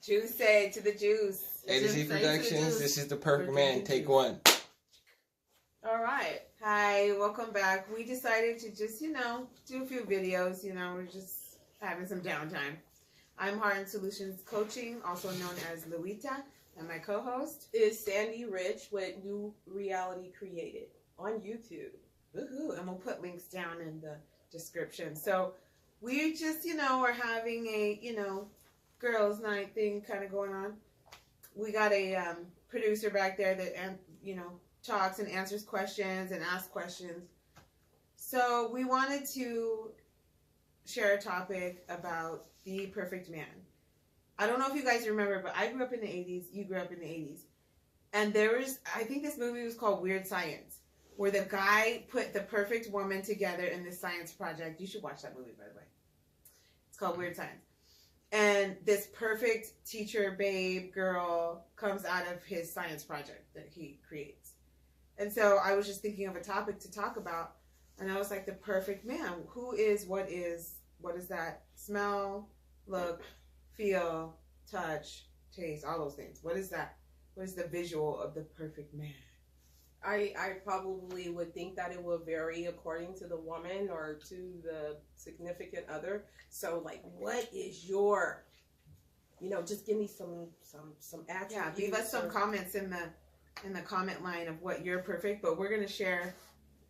Juice say to the juice. A2Z Productions, this is the Perfect Man, take one. All right. Hi, welcome back. We decided to just, do a few videos. We're just having some downtime. I'm Heart and Solutions Coaching, also known as Luita, and my co-host is Sandy Rich with New Reality Created on YouTube. Woohoo! And we'll put links down in the description. So we just, are having a, girls' night thing kind of going on. We got a producer back there that, talks and answers questions and asks questions. So we wanted to share a topic about the perfect man. I don't know if you guys remember, but I grew up in the 80s. You grew up in the 80s. And I think this movie was called Weird Science, where the guy put the perfect woman together in this science project. You should watch that movie, by the way. It's called Weird Science. And this perfect teacher, babe, girl comes out of his science project that he creates. And so I was just thinking of a topic to talk about. And I was like, the perfect man. Who is, what is that? Smell, look, feel, touch, taste, all those things. What is that? What is the visual of the perfect man? I probably would think that it will vary according to the woman or to the significant other. So, like, what is your, just give me some attributes. Yeah, leave us some comments in the comment line of what you're perfect. But we're going to share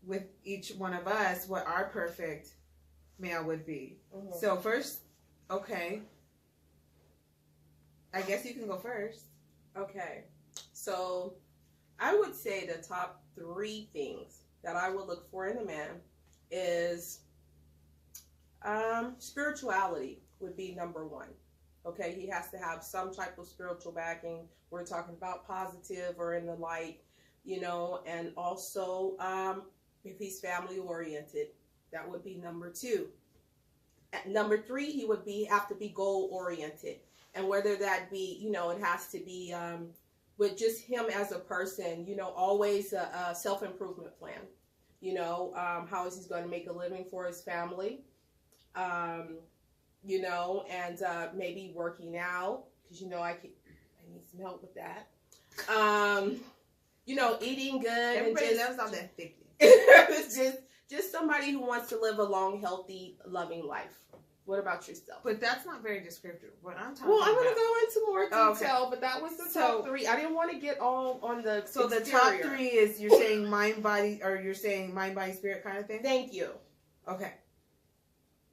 with each one of us what our perfect male would be. Mm-hmm. So first, okay, I guess you can go first. Okay, so I would say the top 3 things that I would look for in a man is spirituality would be number 1. Okay, he has to have some type of spiritual backing. We're talking about positive or in the light, and also if he's family oriented, that would be number 2. At number 3, he would have to be goal oriented, and whether that be, it has to be with just him as a person, always a self-improvement plan. How is he going to make a living for his family? And maybe working out, because I need some help with that. Eating good. Everybody loves all that fitness. just somebody who wants to live a long, healthy, loving life. What about yourself? But that's not very descriptive. What I'm talking I'm about. going to go into more detail, okay. But that was the top 3. I didn't want to get all on the So exterior. The top 3 is you're saying mind, body, or you're saying mind, body, spirit kind of thing? Thank you. Okay.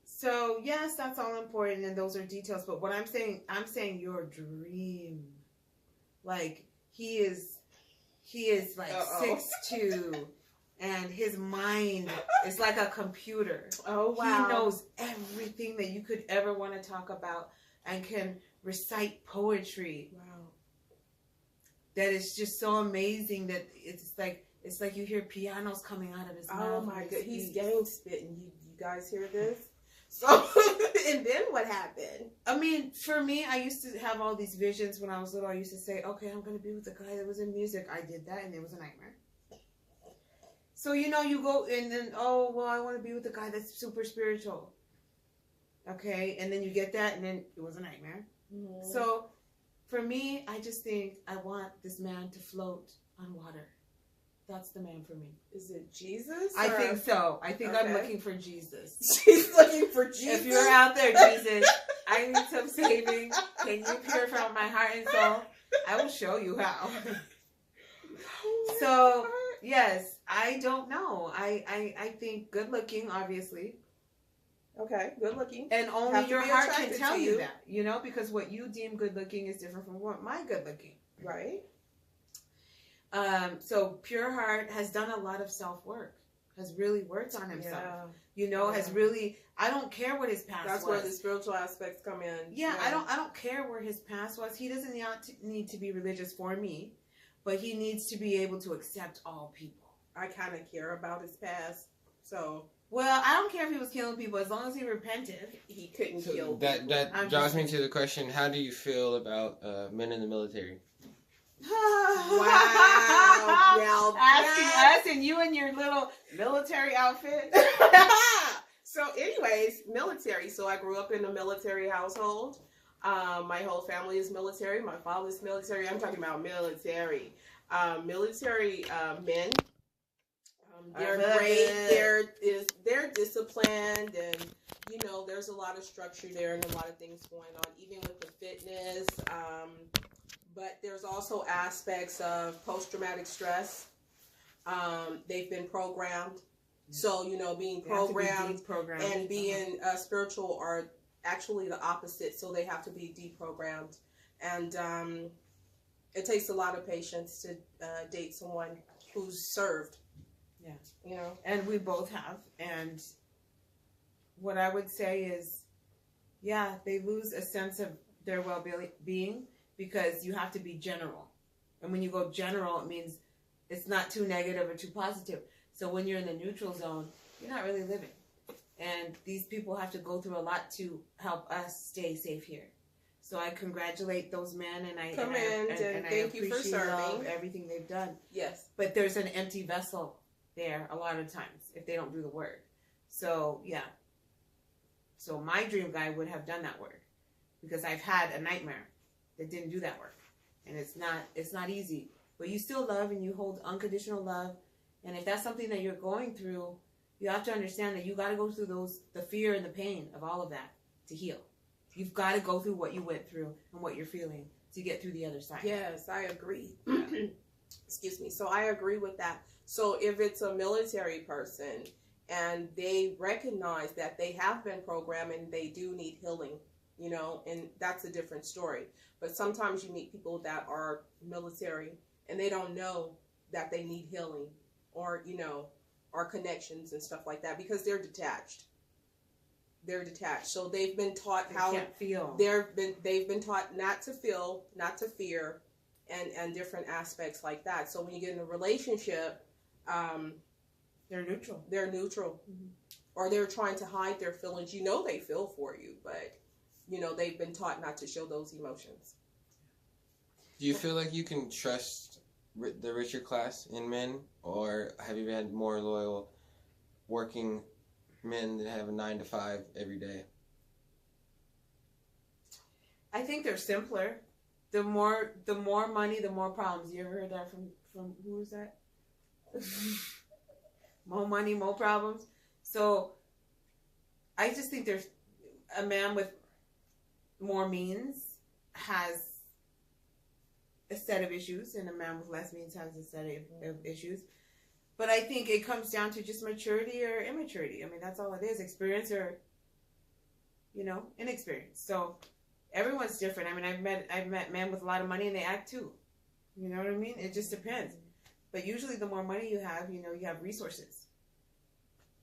So, yes, that's all important, and those are details. But what I'm saying your dream. Like, he is like 6'2", and his mind is like a computer. Oh, wow. He knows everything that you could ever want to talk about and can recite poetry. Wow. That is just so amazing that it's like you hear pianos coming out of his mouth. Oh, my God. He's game spitting. You guys hear this? So, and then what happened? I mean, for me, I used to have all these visions when I was little. I used to say, okay, I'm going to be with the guy that was in music. I did that, and it was a nightmare. So, you go and then, oh, well, I want to be with the guy that's super spiritual. Okay, and then you get that, and then it was a nightmare. Mm-hmm. So, for me, I just think I want this man to float on water. That's the man for me. Is it Jesus? I think so. I think I'm looking for Jesus. She's looking for Jesus. If you're out there, Jesus, I need some saving. Can you purify my heart and soul? I will show you how. So, yes, I don't know. I think good looking, obviously. Okay, good looking. And only your heart can tell you that, because what you deem good looking is different from what my good looking. Right. So pure heart has done a lot of self-work, has really worked on himself, has really, I don't care what his past was. That's where the spiritual aspects come in. Yeah, I don't care where his past was. He doesn't need to be religious for me, but he needs to be able to accept all people. I kind of care about his past, so. Well, I don't care if he was killing people as long as he repented. He couldn't kill people. That draws me to the question, how do you feel about men in the military? Wow. Asking us and you in your little military outfit. So anyways, military. So I grew up in a military household. My whole family is military. My father's military. I'm talking about military. Military men. They're great. They're disciplined, and you know, there's a lot of structure there and a lot of things going on, even with the fitness. But there's also aspects of post-traumatic stress. They've been programmed. So, you know, being programmed and being spiritual are actually the opposite. So they have to be deprogrammed. And it takes a lot of patience to date someone who's served. Yeah. You know? And we both have. And what I would say is, yeah, they lose a sense of their well-being because you have to be general. And when you go general, it means it's not too negative or too positive. So when you're in the neutral zone, you're not really living. And these people have to go through a lot to help us stay safe here. So I congratulate those men, and I thank you for serving everything they've done. Yes. But there's an empty vessel there a lot of times if they don't do the work. So yeah. So my dream guy would have done that work because I've had a nightmare that didn't do that work, and it's not easy. But you still love and you hold unconditional love. And if that's something that you're going through, you have to understand that you got to go through the fear and the pain of all of that to heal. You've got to go through what you went through and what you're feeling to get through the other side. Yes, I agree. Excuse me. So I agree with that. So if it's a military person and they recognize that they have been programmed and they do need healing, you know, and that's a different story. But sometimes you meet people that are military and they don't know that they need healing, or, you know, or connections and stuff like that, because they're detached. They're detached. So they've been taught how can't feel. They've been taught not to feel, not to fear, and different aspects like that. So when you get in a relationship, they're neutral. They're neutral. Mm-hmm. Or they're trying to hide their feelings. You know they feel for you, but you know they've been taught not to show those emotions. Do you feel like you can trust the richer class in men, or have you had more loyal working men that have a 9 to 5 every day? I think they're simpler. The more money, the more problems. You ever heard that from who was that? More money, more problems. So I just think there's a man with more means has a set of issues, and a man with less means has a set of issues. But I think it comes down to just maturity or immaturity. I mean, that's all it is. Experience or, you know, inexperience. So everyone's different. I mean, I've met men with a lot of money and they act too. You know what I mean? It just depends. But usually the more money you have, you know, you have resources.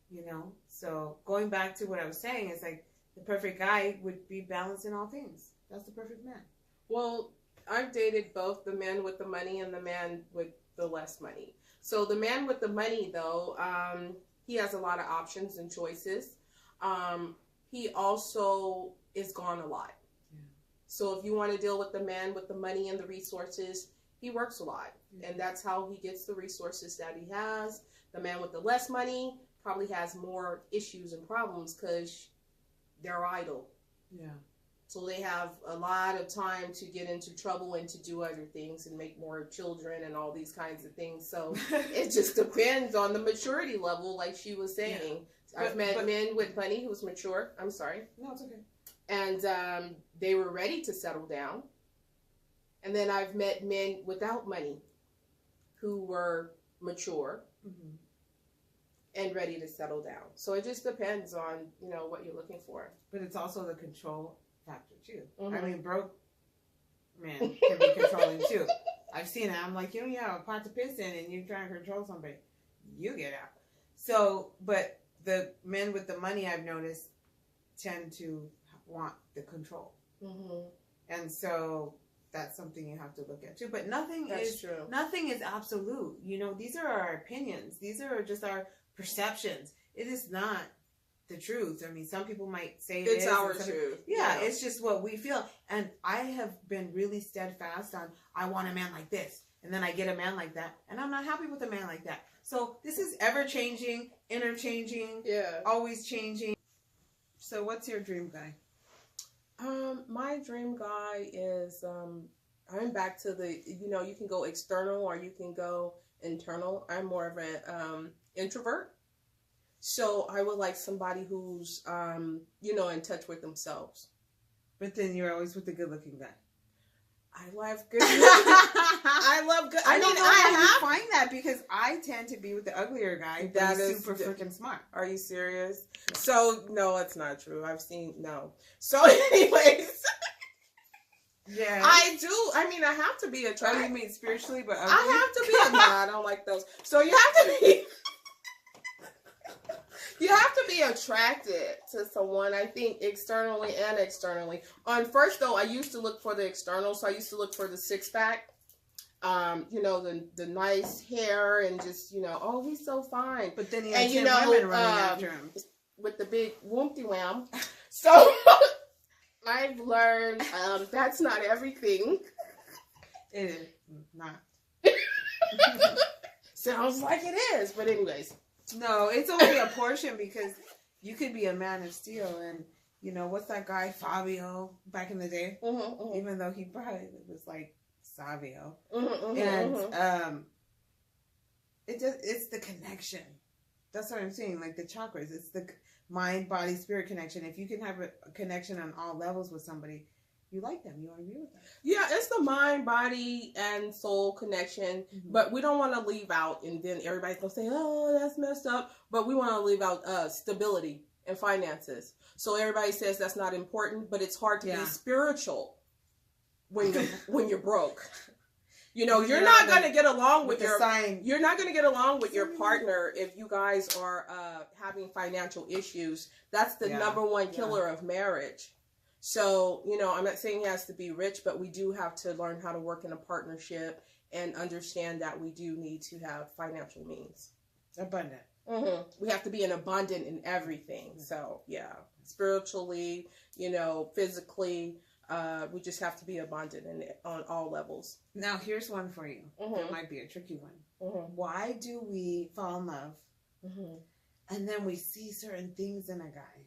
You know? So going back to what I was saying, it's like the perfect guy would be balanced in all things. That's the perfect man. Well, I've dated both the man with the money and the man with the less money. So the man with the money, though, he has a lot of options and choices. He also is gone a lot. Yeah. So if you want to deal with the man with the money and the resources, he works a lot. Yeah. And that's how he gets the resources that he has. The man with the less money probably has more issues and problems because they're idle. Yeah. So they have a lot of time to get into trouble and to do other things and make more children and all these kinds of things. So it just depends on the maturity level, like she was saying. Yeah. I've met men with money who's mature. I'm sorry. No, it's okay. And they were ready to settle down. And then I've met men without money who were mature and ready to settle down. So it just depends on, you know, what you're looking for. But it's also the control factor too. I mean, broke man can be controlling too. I've seen it. I'm like, you don't have a pot to piss in and you're trying to control somebody. You get out. So, but the men with the money, I've noticed, tend to want the control. And so that's something you have to look at too. But nothing is absolute. You know, these are our opinions. These are just our perceptions. It is not the truth. I mean, some people might say it's our truth. Yeah, it's just what we feel. And I have been really steadfast on, I want a man like this. And then I get a man like that. And I'm not happy with a man like that. So this is ever changing, interchanging, always changing. So what's your dream guy? My dream guy is I'm back to the, you can go external or you can go internal. I'm more of an introvert. So I would like somebody who's in touch with themselves. But then you're always with the good-looking guy. I love good. I love good. I don't know how you have. find that, because I tend to be with the uglier guy. That That is is super freaking smart. Are you serious? So no, it's not true. I've seen no. So anyways, Yeah. I do. I mean, I have to be Oh, attracted. you mean spiritually, but ugly? I have to be. No, I don't like those. So you have to be. You have to be attracted to someone, I think, externally and externally. On first, though, I used to look for the external. So I used to look for the six-pack, the nice hair and just, oh, he's so fine. But then he And, had 10 women running after him. With the big whoopty wham. So I've learned that's not everything. It is not. Sounds like it is. But anyways. No, it's only a portion, because you could be a man of steel, and what's that guy Fabio back in the day? Even though he probably was like Savio, and it's the connection. That's what I'm saying. Like the chakras, it's the mind, body, spirit connection. If you can have a connection on all levels with somebody, you like them, you want to be with them. Yeah, it's the mind, body, and soul connection. But we don't want to leave out, and then everybody's going to say, oh, that's messed up. But we want to leave out stability and finances. So everybody says that's not important, but it's hard to be spiritual when you're broke. You're not going to get along with your you're not going to get along with your partner if you guys are having financial issues. That's the number one killer of marriage. So, I'm not saying he has to be rich, but we do have to learn how to work in a partnership and understand that we do need to have financial means. Abundant. We have to be abundant in everything. So, yeah, spiritually, physically, we just have to be abundant on all levels. Now, here's one for you. It might be a tricky one. Why do we fall in love and then we see certain things in a guy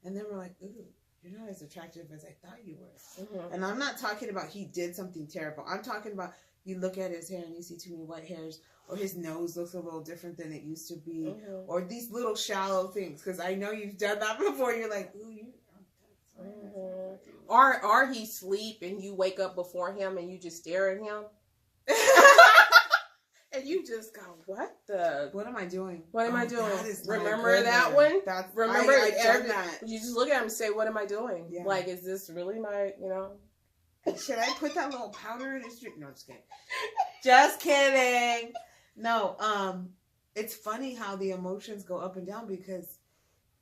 and then we're like, ooh, you're not as attractive as I thought you were. And I'm not talking about he did something terrible. I'm talking about you look at his hair and you see too many white hairs, or his nose looks a little different than it used to be, or these little shallow things. Because I know you've done that before. You're like, ooh, or he sleep and you wake up before him and you just stare at him. And you just go, what am I doing? What am I doing? Remember that one? Remember I done that. You just look at him and say, what am I doing? Yeah. Like, is this really my, Should I put that little powder in his drink? No, I'm just kidding. Just kidding. No, it's funny how the emotions go up and down, because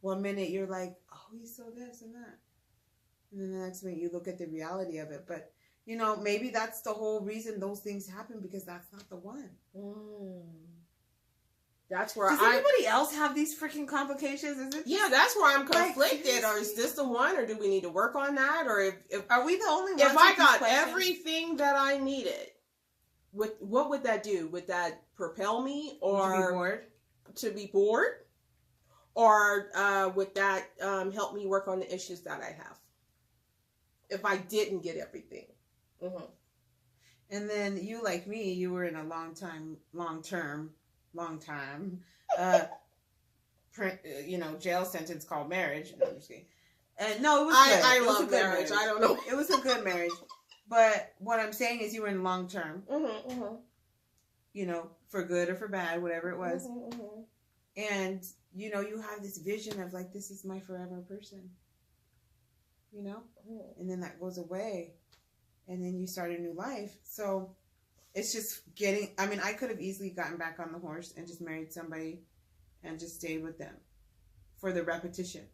one minute you're like, oh, he's so this and that. And then the next minute you look at the reality of it. But, maybe that's the whole reason those things happen, because that's not the one. That's where Does anybody else have these freaking complications? Is it? Yeah, that's where I'm conflicted. Or is this the one? Or do we need to work on that? Or if are we the only ones? If I got everything that I needed, what would that do? Would that propel me, or to be bored? Or would that help me work on the issues that I have? If I didn't get everything. And then you, like me, you were in a long time, jail sentence called marriage. No, I'm just kidding. No, it was good. I love marriage. I don't know. It was a good marriage. But what I'm saying is you were in long term. For good or for bad, whatever it was. And, you have this vision of like, this is my forever person. And then that goes away. And then you start a new life. So it's just I could have easily gotten back on the horse and just married somebody and just stayed with them for the repetition.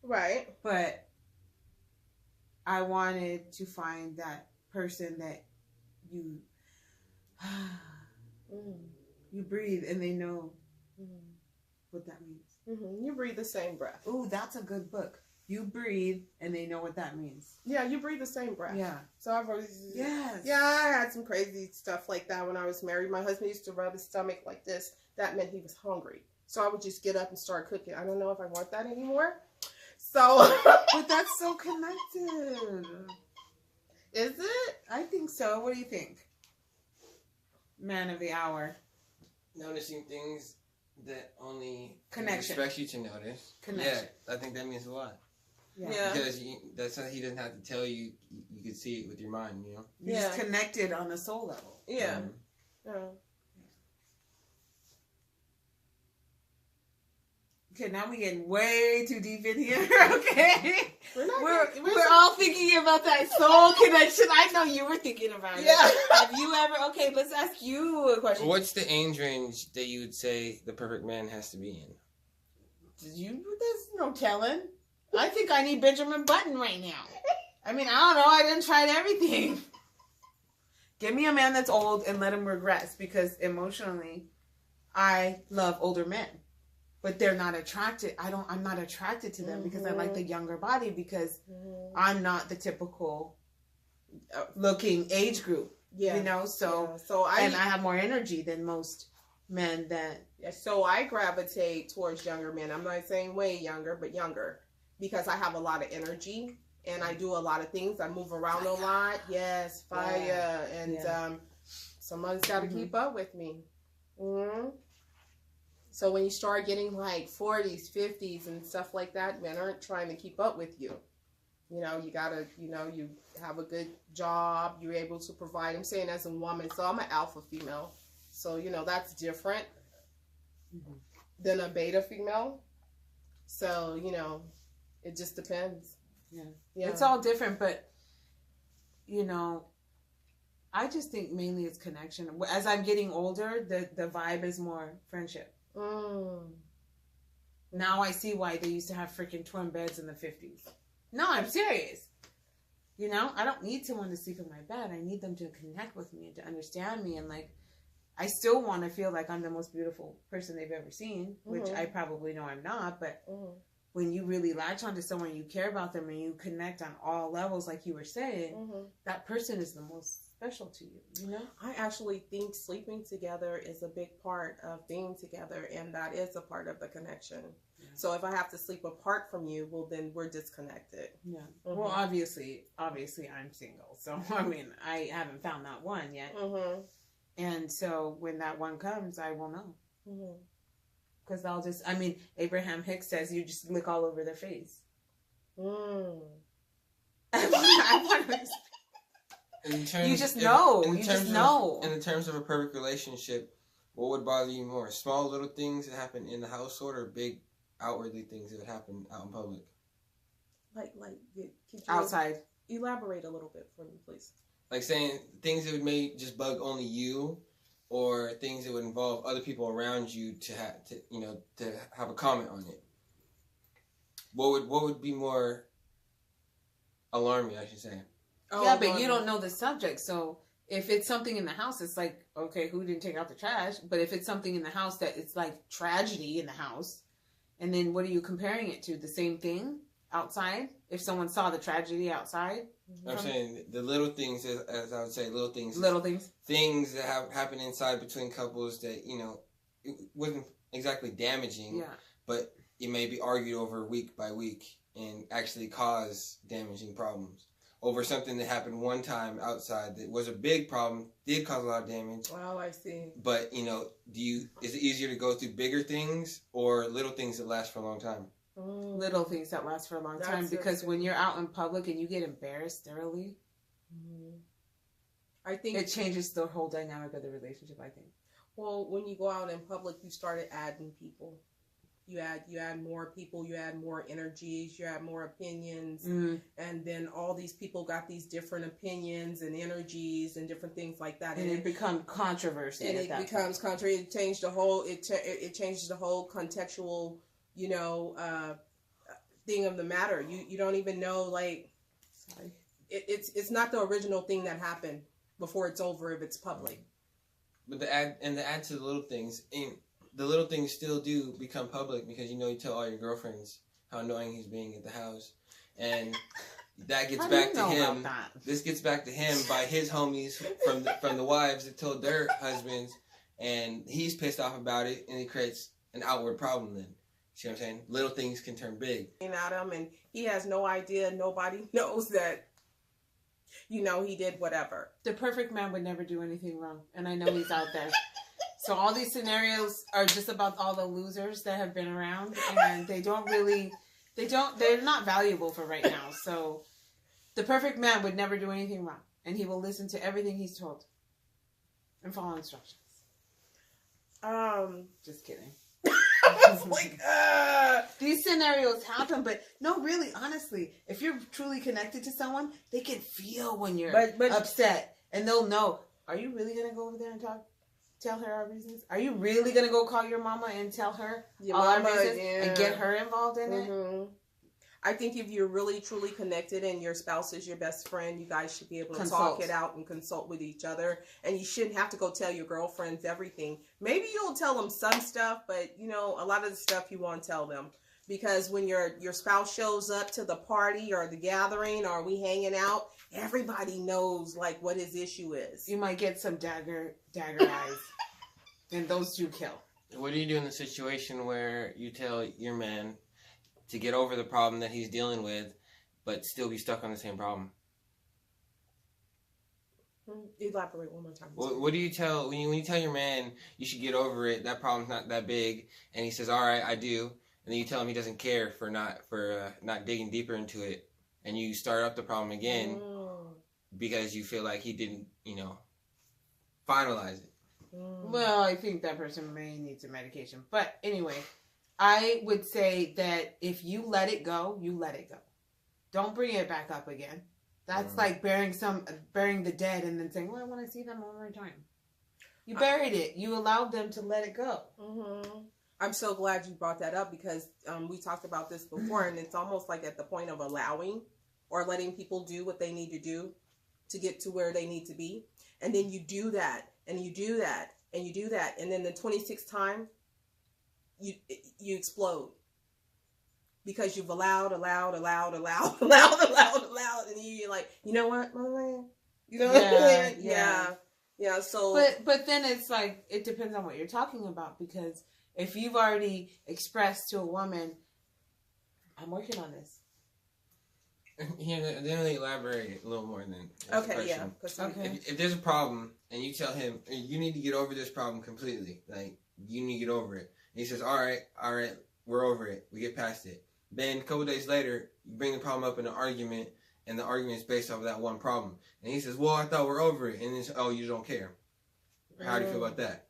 Right. But I wanted to find that person that you you breathe and they know what that means. You breathe the same breath. Ooh, that's a good book. You breathe, and they know what that means. Yeah, you breathe the same breath. Yeah. So I've always... Yes. Yeah, I had some crazy stuff like that when I was married. My husband used to rub his stomach like this. That meant he was hungry. So I would just get up and start cooking. I don't know if I want that anymore. So, But that's so connected. Is it? I think so. What do you think? Man of the hour. Noticing things that only Connection. expects you to notice. Connection. Yeah, I think that means a lot. Yeah. Because that's something he doesn't have to tell you. You can see it with your mind, you know? You're just connected on a soul level. yeah. Um, Yeah. Okay, now we getting way too deep in here. Okay, We're all thinking about that soul connection. I know you were thinking about it. Yeah. Have you ever? Okay, let's ask you a question. What's the age range that you would say the perfect man has to be in? There's no telling. I think I need Benjamin Button right now. I mean, I don't know. I didn't try everything. Give me a man that's old and let him regress, because emotionally, I love older men, but they're not attracted. I'm not attracted to them because I like the younger body, because I'm not the typical looking age group. Yeah. You know, so I have more energy than most men that. So I gravitate towards younger men. I'm not saying way younger, but younger, because I have a lot of energy and I do a lot of things. I move around a lot. Yes, fire. Yeah. And someone's got to keep up with me. So when you start getting like 40s, 50s and stuff like that, men aren't trying to keep up with you. You know, you gotta, you have a good job. You're able to provide. I'm saying as a woman, so I'm an alpha female. So, that's different than a beta female. So, it just depends. Yeah. Yeah. It's all different, but, I just think mainly it's connection. As I'm getting older, the vibe is more friendship. Now I see why they used to have freaking twin beds in the 50s. No, I'm serious. I don't need someone to sleep in my bed. I need them to connect with me and to understand me. And like, I still want to feel like I'm the most beautiful person they've ever seen, which I probably know I'm not. But when you really latch onto someone, you care about them and you connect on all levels, like you were saying, that person is the most special to you, I actually think sleeping together is a big part of being together, and that is a part of the connection. Yeah. So if I have to sleep apart from you, well, then we're disconnected. Yeah. Well, obviously I'm single. So, I mean, I haven't found that one yet. And so when that one comes, I will know. Because Abraham Hicks says you just lick all over their face. You just know. In the terms of a perfect relationship, what would bother you more? Small little things that happen in the household, or big outwardly things that would happen out in public? Could you outside. Elaborate a little bit for me, please. Like saying things that would maybe just bug only you, or things that would involve other people around you to have a comment on it. What would be more alarming, I should say? Yeah, but you don't know the subject. So if it's something in the house, it's like, okay, who didn't take out the trash? But if it's something in the house that it's like tragedy in the house, and then what are you comparing it to? The same thing outside? If someone saw the tragedy outside? I'm saying the little things, as I would say, little things. Things that have happened inside between couples that, it wasn't exactly damaging, but it may be argued over week by week and actually cause damaging problems. Over something that happened one time outside that was a big problem, did cause a lot of damage. Oh, I see. But, is it easier to go through bigger things or little things that last for a long time? Little things that last for a long time, because when you're out in public and you get embarrassed thoroughly, I think it changes the whole dynamic of the relationship, I think. Well, when you go out in public, you started adding people. You add more people, you add more energies, you add more opinions, and then all these people got these different opinions and energies and different things like that, and it becomes controversy. And it becomes controversy. It changed the whole. It changes the whole contextual, thing of the matter. You don't even know, like, it's not the original thing that happened before it's over if it's public. But the add to the little things. The little things still do become public because you tell all your girlfriends how annoying he's being at the house, and that gets back to him. This gets back to him by his homies from the wives that told their husbands, and he's pissed off about it, and it creates an outward problem then. See what I'm saying? Little things can turn big. At him, and he has no idea. Nobody knows that, you know, he did whatever. The perfect man would never do anything wrong, and I know he's out there. So all these scenarios are just about all the losers that have been around, and they're not valuable for right now. So the perfect man would never do anything wrong, and he will listen to everything he's told and follow instructions. Just kidding. Like, these scenarios happen, but no, really, honestly, if you're truly connected to someone, they can feel when you're upset, and they'll know. Are you really gonna go over there and tell her our reasons? Are you really gonna go call your mama and tell her all our reasons and get her involved in it? I think if you're really truly connected and your spouse is your best friend, you guys should be able to talk it out and consult with each other. And you shouldn't have to go tell your girlfriends everything. Maybe you'll tell them some stuff, but you know, a lot of the stuff you won't tell them. Because when your spouse shows up to the party or the gathering or we hanging out, everybody knows like what his issue is. You might get some dagger eyes, and those do kill. What do you do in the situation where you tell your man to get over the problem that he's dealing with, but still be stuck on the same problem? Elaborate one more time. What do you tell when you tell your man you should get over it? That problem's not that big, and he says, "All right, I do," and then you tell him he doesn't care for not digging deeper into it, and you start up the problem again because you feel like he didn't, finalize it. Well, I think that person may need some medication, but anyway. I would say that if you let it go, you let it go. Don't bring it back up again. That's like burying the dead and then saying, well, I want to see them one more time. You buried it. You allowed them to let it go. I'm so glad you brought that up because we talked about this before, and it's almost like at the point of allowing or letting people do what they need to do to get to where they need to be. And then you do that, and you do that, and you do that. And then the 26th time, you explode because you've allowed, and you're like, you know what, my man, yeah. So, but then it's like it depends on what you're talking about, because if you've already expressed to a woman, I'm working on this. Yeah, then they elaborate a little more than okay, yeah. If there's a problem and you tell him you need to get over this problem completely, like you need to get over it. And he says, all right, we're over it. We get past it. Then a couple days later, you bring the problem up in an argument, and the argument is based off of that one problem. And he says, well, I thought we're over it. And then, oh, you don't care. How do you feel about that?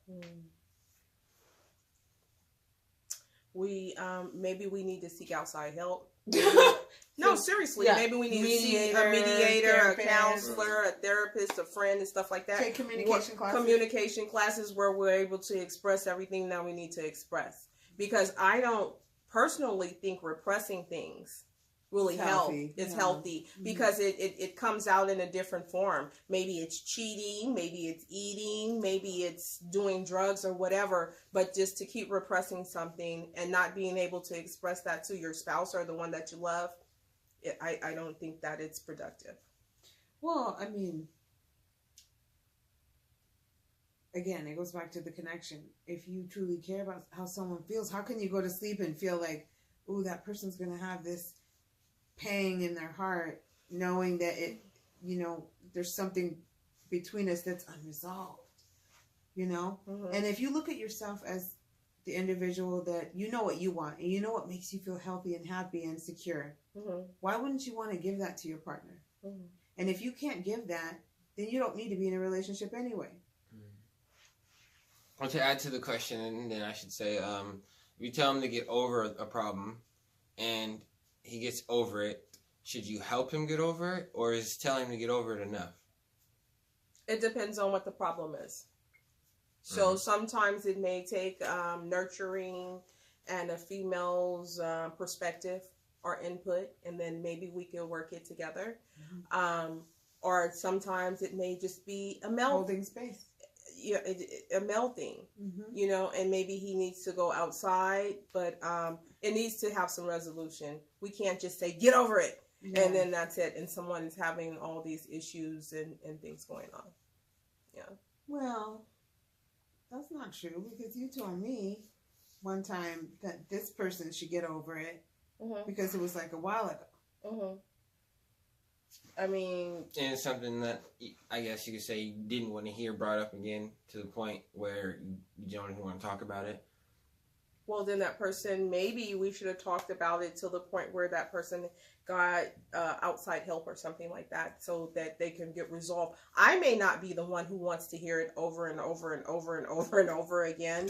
Maybe we need to seek outside help. No, seriously. Yeah. Maybe we need to see a mediator, a counselor, a therapist, a friend, and stuff like that. Take communication classes. Communication classes where we're able to express everything that we need to express. Because I don't personally think repressing things really helps. It's healthy because it comes out in a different form. Maybe it's cheating, maybe it's eating, maybe it's doing drugs or whatever. But just to keep repressing something and not being able to express that to your spouse or the one that you love, I don't think that it's productive. Well, I mean, again, it goes back to the connection. If you truly care about how someone feels, how can you go to sleep and feel like, ooh, that person's going to have this pang in their heart, knowing that there's something between us that's unresolved, And if you look at yourself as the individual that you know what you want and you know what makes you feel healthy and happy and secure, why wouldn't you want to give that to your partner? And if you can't give that, then you don't need to be in a relationship anyway. Well, to add to the question, and then I should say, if you tell him to get over a problem and he gets over it, should you help him get over it, or is telling him to get over it enough? It depends on what the problem is. So sometimes it may take nurturing and a female's perspective or input, and then maybe we can work it together. Or sometimes it may just be a male holding space. Yeah, a male thing, and maybe he needs to go outside, but it needs to have some resolution. We can't just say, get over it, and then that's it, and someone is having all these issues and things going on. Yeah. Well, that's not true, because you told me one time that this person should get over it Mm-hmm. because it was like a while ago. Mm-hmm. I mean, And it's something that I guess you could say you didn't want to hear brought up again to the point where you don't even want to talk about it. well, then that person, maybe we should have talked about it till the point where that person got outside help or something like that so that they can get resolved. I may not be the one who wants to hear it over and over and over and over and over again,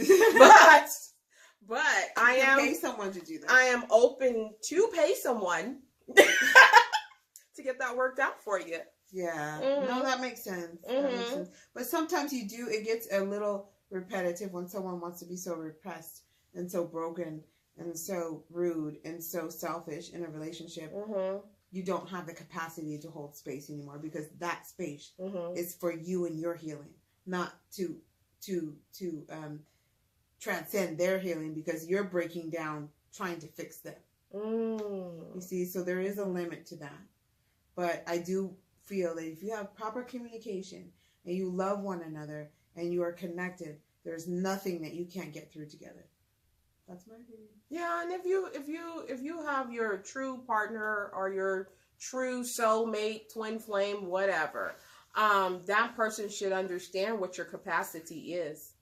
but I You am pay someone to do that. I am open to pay someone to get that worked out for you. Yeah. Mhm. No, that makes sense. That makes Mhm. sense. But sometimes it gets a little repetitive when someone wants to be so repressed and so broken and so rude and so selfish in a relationship. Mm-hmm. You don't have the capacity to hold space anymore because that space Mm-hmm. is for you and your healing, not to transcend their healing because you're breaking down trying to fix them. You see, so there is a limit to that. But I do feel that if you have proper communication and you love one another and you are connected, there's nothing that you can't get through together. That's my opinion. Yeah, and if you have your true partner or your true soulmate, twin flame, whatever, that person should understand what your capacity is.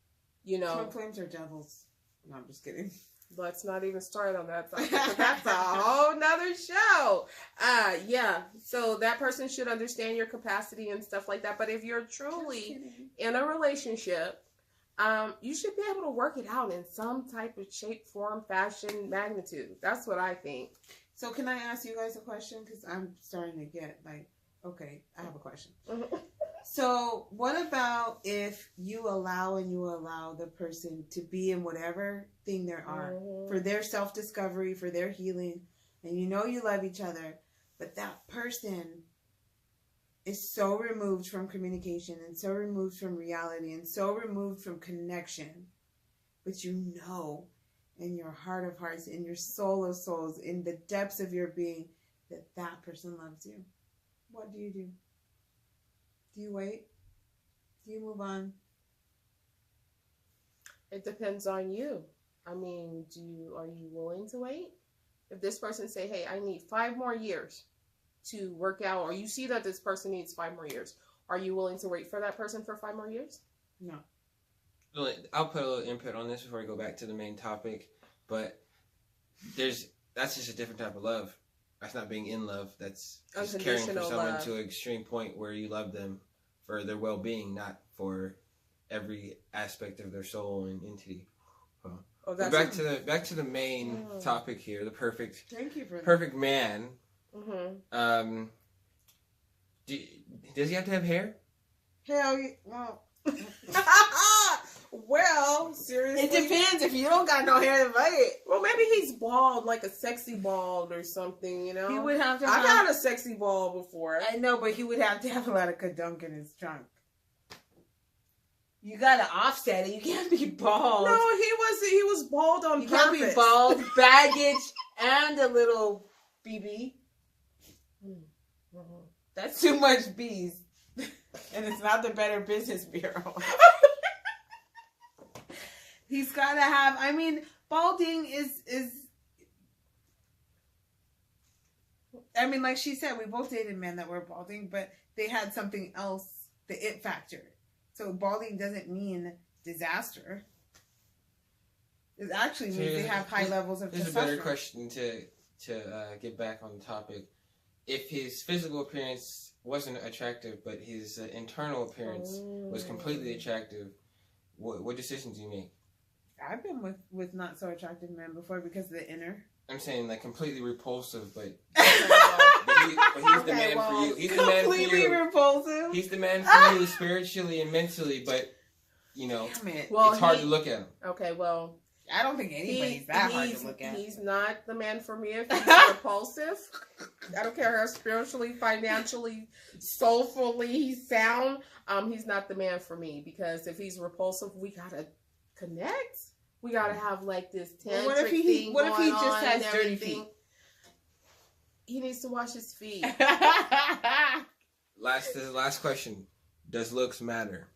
You know, Twin flames are devils. No, I'm just kidding. let's not even start on that topic, 'cause that's a whole nother show. Yeah, so that person should understand your capacity and stuff like that. But if you're truly in a relationship, you should be able to work it out in some type of shape, form, fashion, magnitude. That's what I think. So can I ask you guys a question? Because I'm starting to get like, okay, I have a question. So what about if you allow the person to be in whatever thing they are for their self-discovery, for their healing, and you know you love each other, but that person is so removed from communication and so removed from reality and so removed from connection, but you know in your heart of hearts, in your soul of souls, in the depths of your being, that person loves you. What do you do? Do you wait? Do you move on? It depends on you. I mean, are you willing to wait? If this person say, hey, I need 5 more years to work out, or you see that this person needs 5 more years, are you willing to wait for that person for 5 more years? No. I'll put a little input on this before I go back to the main topic, but that's just a different type of love. That's not being in love. That's just caring for Unconditional someone love. to an extreme point where you love them for their well-being, not for every aspect of their soul and entity. Oh, But back to the main topic here, the perfect Thank you for perfect man. Mm-hmm. Does he have to have hair? Hell yeah. Well, Well, seriously. it depends. If you don't got no hair to fight, Well, maybe he's bald, like a sexy bald or something, you know? he would have to I've have... had a sexy bald before. I know, but he would have to have a lot of kadunk in his trunk. You gotta offset it. You can't be bald. No, he was bald on You purpose. can't be bald, baggage, and a little BB. Mm-hmm. That's too much bees. And it's not the Better Business Bureau. He's gotta have, I mean, balding is I mean, like she said, we both dated men that were balding, but they had something else, the it factor. So balding doesn't mean disaster. It actually means they have high levels of testosterone. Here's a better question to get back on the topic. If his physical appearance wasn't attractive, but his internal appearance was completely attractive, what decisions do you make? I've been with not so attractive men before because of the inner. I'm saying like completely repulsive, but he's the man for you. He's the man for Completely you. repulsive. He's the man for you spiritually and mentally, but you know, Damn it. Well, it's hard to look at him. Okay, well, I don't think anybody's that hard to look at. He's not the man for me if he's repulsive. I don't care how spiritually, financially, soulfully sound. He's not the man for me because if he's repulsive, we gotta connect. We gotta have like this tantric What if he thing just going on has and dirty everything. feet? He needs to wash his feet. Last question. Does looks matter?